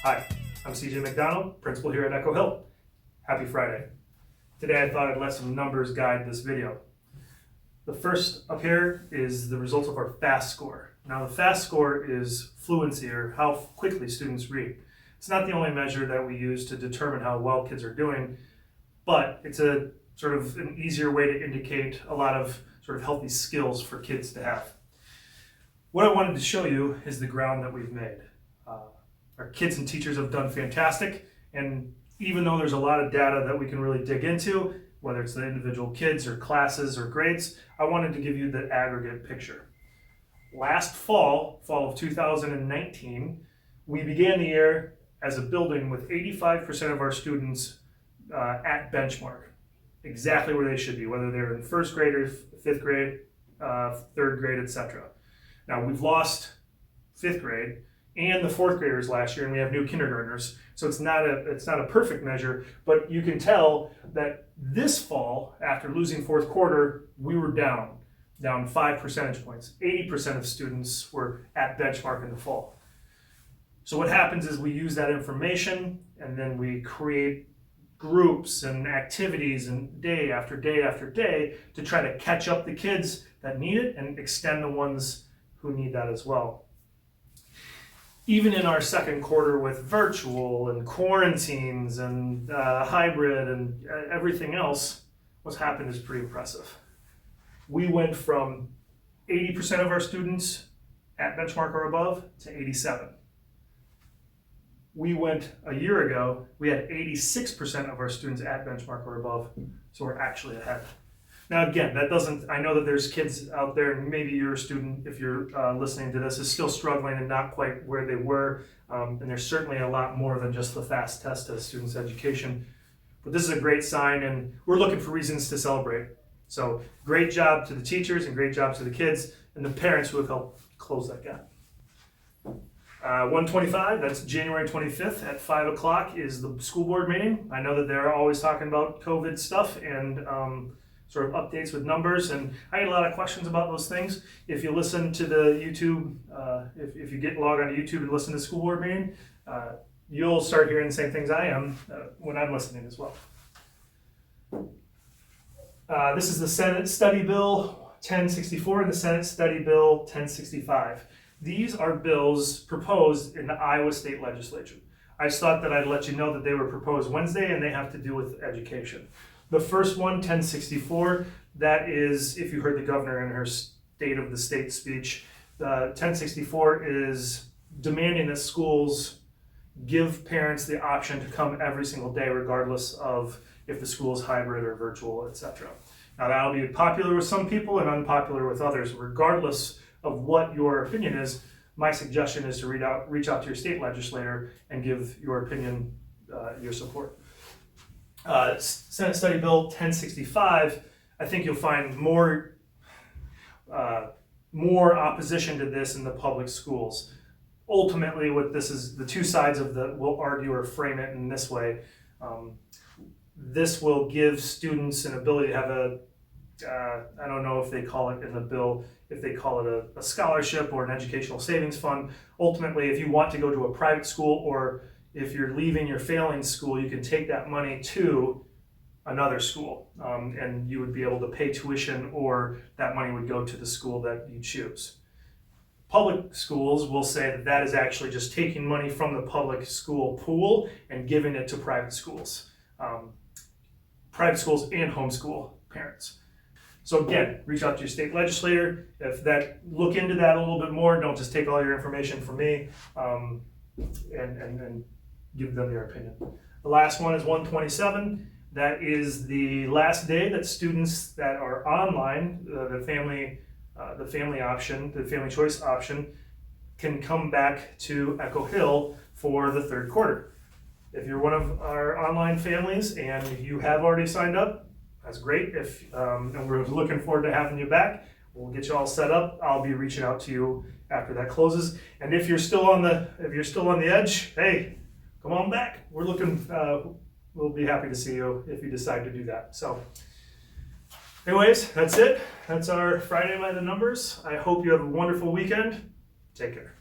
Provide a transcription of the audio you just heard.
Hi, I'm CJ McDonald, principal here at Echo Hill. Happy Friday. Today I thought I'd let some numbers guide this video. The first up here is the results of our FAST score. Now the FAST score is fluency, or how quickly students read. It's not the only measure that we use to determine how well kids are doing, but it's a sort of an easier way to indicate a lot of sort of healthy skills for kids to have. What I wanted to show you is the ground that we've made. Our kids and teachers have done fantastic, and even though there's a lot of data that we can really dig into, whether it's the individual kids or classes or grades, I wanted to give you the aggregate picture. Last fall of 2019, we began the year as a building with 85% of our students at benchmark, exactly where they should be, whether they're in first grade or fifth grade, third grade, etc. Now we've lost fifth grade and the fourth graders last year, and we have new kindergartners. So it's not a perfect measure, but you can tell that this fall, after losing fourth quarter, we were down 5 percentage points. 80% of students were at benchmark in the fall. So what happens is we use that information and then we create groups and activities and day after day after day to try to catch up the kids that need it and extend the ones who need that as well. Even in our second quarter with virtual and quarantines and hybrid and everything else, what's happened is pretty impressive. We went from 80% of our students at benchmark or above to 87. We went a year ago, we had 86% of our students at benchmark or above, so we're actually ahead. Now again, I know that there's kids out there, and maybe you're a student, if you're listening to this, is still struggling and not quite where they were, and there's certainly a lot more than just the FAST test to students' education. But this is a great sign, and we're looking for reasons to celebrate. So great job to the teachers, and great job to the kids, and the parents who have helped close that gap. 125, that's January 25th at 5 o'clock is the school board meeting. I know that they're always talking about COVID stuff and sort of updates with numbers, and I get a lot of questions about those things. If you listen to the YouTube, if you get logged onto YouTube and listen to the school board meeting, you'll start hearing the same things I am when I'm listening as well. This is the Senate Study Bill 1064 and the Senate Study Bill 1065. These are bills proposed in the Iowa State Legislature. I just thought that I'd let you know that they were proposed Wednesday and they have to do with education. The first one, 1064, that is, if you heard the governor in her State of the State speech, 1064 is demanding that schools give parents the option to come every single day, regardless of if the school is hybrid or virtual, etc. Now that'll be popular with some people and unpopular with others. Regardless of what your opinion is, my suggestion is to reach out to your state legislator and give your opinion your support. Senate Study Bill 1065, I think you'll find more opposition to this in the public schools. Ultimately, what this is, the two sides of we'll argue or frame it in this way. This will give students an ability to have I don't know if they call it in the bill, if they call it a scholarship or an educational savings fund. Ultimately, if you want to go to a private school, or if you're leaving your failing school, you can take that money to another school, and you would be able to pay tuition, or that money would go to the school that you choose. Public schools will say that is actually just taking money from the public school pool and giving it to private schools. Private schools and homeschool parents. So again, reach out to your state legislator. Look into that a little bit more. Don't just take all your information from me, and give them their opinion. The last one is 127. That is the last day that students that are online, the family option, the family choice option, can come back to Echo Hill for the third quarter. If you're one of our online families and you have already signed up, that's great. And we're looking forward to having you back. We'll get you all set up. I'll be reaching out to you after that closes. And if you're still on the edge, hey, come on back. We'll be happy to see you if you decide to do that. So anyways, that's it. That's our Friday by the numbers. I hope you have a wonderful weekend. Take care.